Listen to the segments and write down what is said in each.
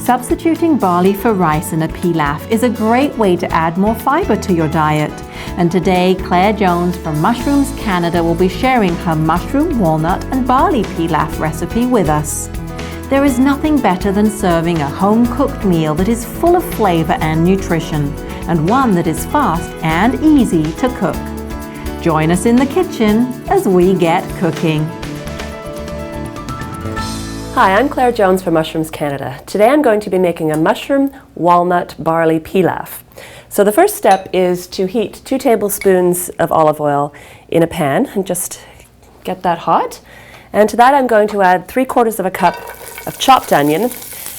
Substituting barley for rice in a pilaf is a great way to add more fibre to your diet. And today, Claire Jones from Mushrooms Canada will be sharing her mushroom, walnut and barley pilaf recipe with us. There is nothing better than serving a home-cooked meal that is full of flavour and nutrition, and one that is fast and easy to cook. Join us in the kitchen as we get cooking. Hi, I'm Claire Jones from Mushrooms Canada. Today I'm going to be making a mushroom walnut barley pilaf. So the first step is to heat 2 tablespoons of olive oil in a pan and just get that hot. And to that I'm going to add 3/4 cup of chopped onion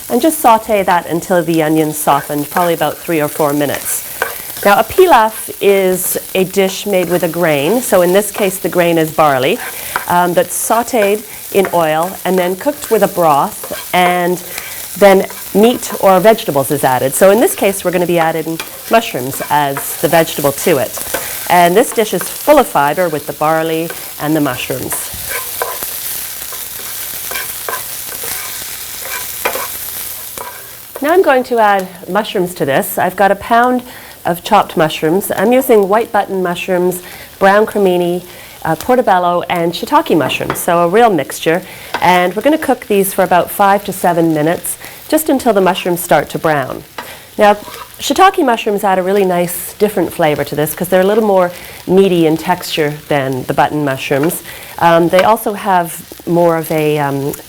and just saute that until the onion softened, probably about 3 or 4 minutes. Now a pilaf is a dish made with a grain, so in this case the grain is barley, that's sauteed in oil and then cooked with a broth, and then meat or vegetables is added. So in this case we're going to be adding mushrooms as the vegetable to it. And this dish is full of fibre with the barley and the mushrooms. Now I'm going to add mushrooms to this. I've got a pound of chopped mushrooms. I'm using white button mushrooms, brown cremini, portabella and shiitake mushrooms, so a real mixture. And we're going to cook these for about 5 to 7 minutes, just until the mushrooms start to brown. Now, shiitake mushrooms add a really nice different flavor to this because they're a little more meaty in texture than the button mushrooms. They also have more of a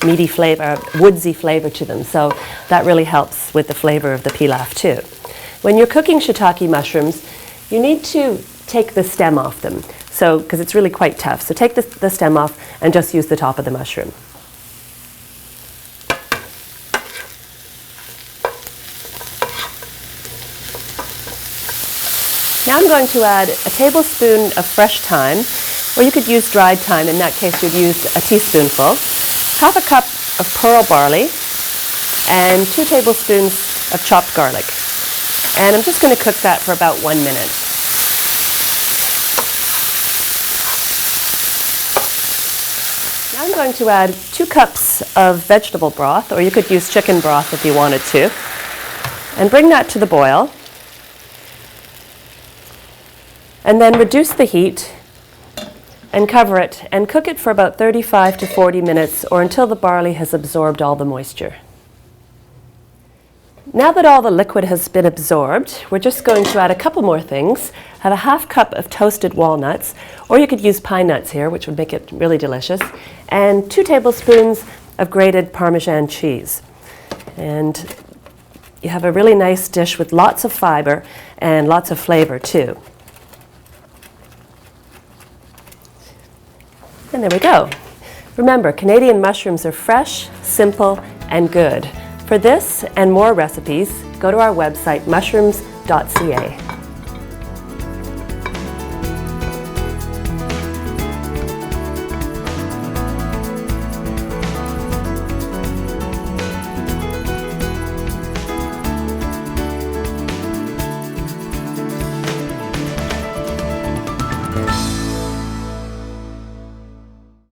meaty flavor, woodsy flavor to them, so that really helps with the flavor of the pilaf too. When you're cooking shiitake mushrooms, you need to take the stem off them, so because it's really quite tough. So take the stem off and just use the top of the mushroom. Now I'm going to add a tablespoon of fresh thyme, or you could use dried thyme. In that case you'd use a teaspoonful, 1/2 cup of pearl barley, and 2 tablespoons of chopped garlic. And I'm just going to cook that for about 1 minute. Now I'm going to add 2 cups of vegetable broth, or you could use chicken broth if you wanted to, and bring that to the boil. And then reduce the heat and cover it and cook it for about 35 to 40 minutes or until the barley has absorbed all the moisture. Now that all the liquid has been absorbed, we're just going to add a couple more things. Have a 1/2 cup of toasted walnuts, or you could use pine nuts here, which would make it really delicious, and 2 tablespoons of grated Parmesan cheese. And you have a really nice dish with lots of fiber and lots of flavor too. And there we go. Remember, Canadian mushrooms are fresh, simple, and good. For this and more recipes, go to our website, mushrooms.ca.